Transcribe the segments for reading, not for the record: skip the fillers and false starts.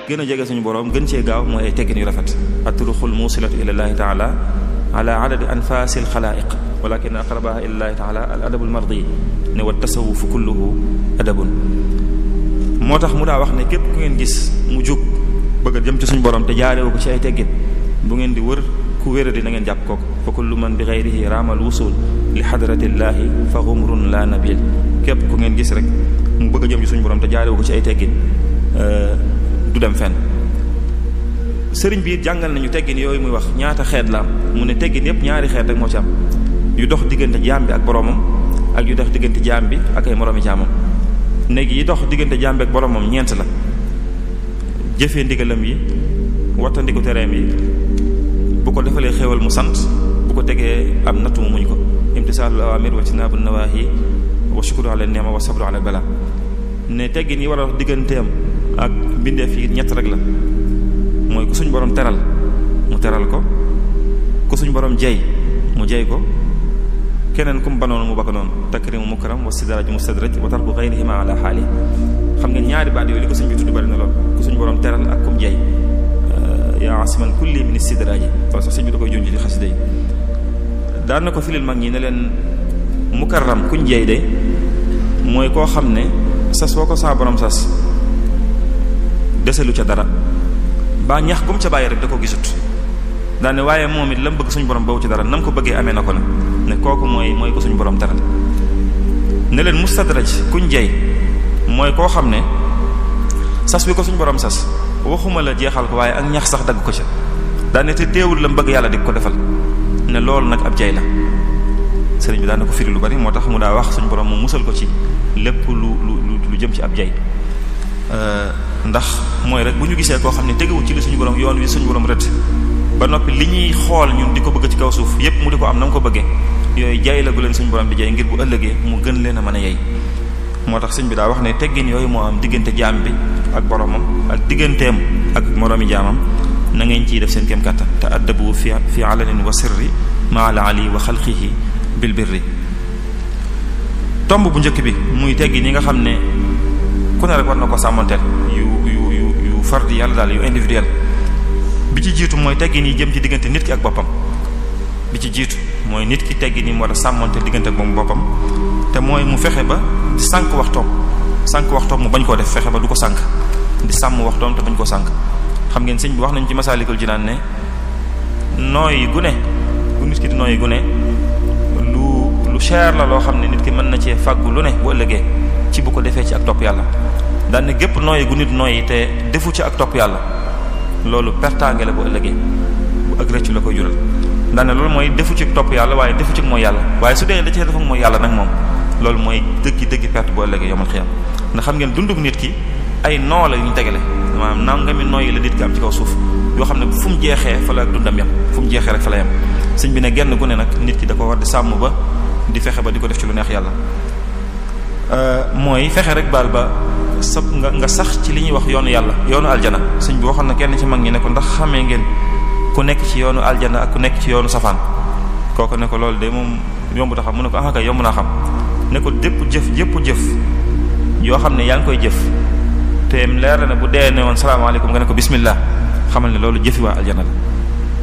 gën a jege suñu borom gën cee gaaw mooy ay teggin yu rafet at-turuqul musilatu ila llahi taala ala adadi anfasil xalaiq walakin aqrabaha ila llahi taala al adabul mardi ne wa tasawufu kulluhu adabun. moo tax mu daa wax ne képp ku ngeen gis mu jóg bëgg a jëm ci suñu borom te jaarewu ko ci ay teggin bu ngeen di wër ku wéradi na ngeen jàpp kooku fa kullu man bi ghayrihi raamal wusul li hadratillahi fa ghumrun la nabil. képp ku ngeen gis rek mu bëgg a jëm ci suñu borom te jaarewu ko ci ay teggin du dem fenn. sëriñ bi jàngal nañu teggin yooyu muy wax ñaata xeet la am mu ne teggin yépp ñaari xeet rek moo ci am yu dox diggante jaam bi ak boromam ak yu dox diggante jaam bi ak ay moroomi jaamam. néegi yi dox diggante jaam bi ak boromam ñeent la: jëfee ndigalam yi, wattandiku tereem yi, bu ko defalee xéewal mu sant, bu ko tegee am nattu mu muñ ko. imtisaalul awaamir wa ijtinaabu nawaahi wa shukru ala ni'ma wa sabru ala bala. ne teggin yi war a dox digganteem ak mbindeef yi ñett rek la mooy ku suñ borom teral mu teral ko, ku suñ borom jey mu jey ko, keneen ku mu banoon mu bakk noonu. takrimu mukram wa sidraj mustadraj wa tarku ghayrihima ala xaali. xam nga ñaari baat yooyu li ko suñ bi tudd bari na lool: ku suñ borom teral ak kum jey. yaa asiman kulli min istidraji wala sax suñ bi da koy junj di xasida yi. daan na ko filil mag ñi ne leen mukarram kuñ jey de mooy koo xam ne sas woo ko saa borom sas deselu ca dara ba ñax gum ca bàyyi rek da ko gisut. daane waaye moom it la mu bëgg suñu borom bawu ci dara nam ko bëggee amee na ko na ne kooku mooy ko suñu borom teral. ne leen mustadraj kuñ jey mooy koo xam ne sas wi ko suñu borom sas waxuma la jeexal ko waaye ak ñax sax dagg ko ca daane te teewul la mu bëgg yàlla di ko defal. ne loolu nag ab jey la. sëriñ bi daan na ko firi lu bari moo tax mu daa wax suñu borom mu musal ko ci lépp lu jëm ci ab jey. ndax mooy rek bu ñu gisee koo xam ne tegewul ci li suñu borom yoon wi suñu borom rëdd ba noppi li ñuy xool ñun di ko bëgg ci kaw suuf yépp mu di ko am na mu ko bëggee, yooyu jay la gu leen suñu borom di jay ngir bu ëllëgee mu gën leen a mën a yey. moo tax sëñ bi daa wax ne teggin yooyu moo am diggante jaam bi ak boromam ak digganteem ak moroomi jaamam na ngeen ciy def seen kéem kàttan te addabu fi alanin wa sirri ma al ali wa xalqihi bil birri. tomb bu njëkk bi muy teggin yi nga xam ne ku ne rek war na ko sàmmanteel yu fardi yàlla daal yu individuel. bi ci jiitu mooy teggin yi jëm ci diggante nit ki ak boppam. bi ci jiitu mooy nit ki teggin yi mu war a sàmmante diggante ak moom boppam te mooy mu fexe ba sànq waxtoom mu bañ koo def, fexe ba du ko sànq di sàmm waxtoom te bañ koo sànq. xam ngeen sëñ bi wax nañ ci Masaalikul Jinaan ne nooyi gune bu nit ki di nooyi gune lu cher la loo xam ne nit ki mën na cee fàggu lu ne bu ëllëgee ci bu ko defee ci ak topp yàlla. daan ne gépp nooyi gu nit nooyi te defu ci ak topp yàlla loolu pertaange la bu ëllëgee bu ak rëccu la koy jural. daan ne loolu mooy defu ci topp yàlla waaye defu ci mooy yàlla, waaye su dee da cee defu mooy yàlla nag moom loolu mooy dëggi perte bu ëllëgee yomal xiyam. ndax xam ngeen dundug nit ki ay noo la yu ñu tegale maanaam nangami nooyi la nit ki am ci kaw suuf yoo xam ne fu mu jeexee fa la ak dundam yam, fu mu jeexee rek fa la yam. sëñ bi ne genn gu ne nag nit ki da ko war di sàmm ba di fexe ba di ko def ci lu neex yàlla. mooy fexe rek baal ba nga sax ci li ñuy wax yoonu yàlla, yoonu aljana. sëñ bi waxoon na kenn ci mag ñi ne ko ndax xamee ngeen ku nekk ci yoonu aljana ak ku nekk ci yoonu safaan. kooku ne ko loolu de moom yomb ta xam. mu ne ko ah kay yomb naa xam. ne ko jëpp jëf yoo xam ne yaa ngi koy jëf te leer na ne bu dee ne woon salaamaaleykum nga ne ko bismillah, xamal ne loolu jëfi waa aljana la.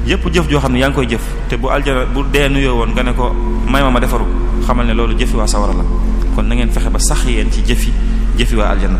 yëpp jëf joo xam ne yaa ngi koy jëf te bu aljana bu dee nuyoo woon nga ne ko may ma defaru, xamal ne loolu jëfi waa sawara la. kon na ngeen fexe ba sax yéen ci jëfi waa aljana.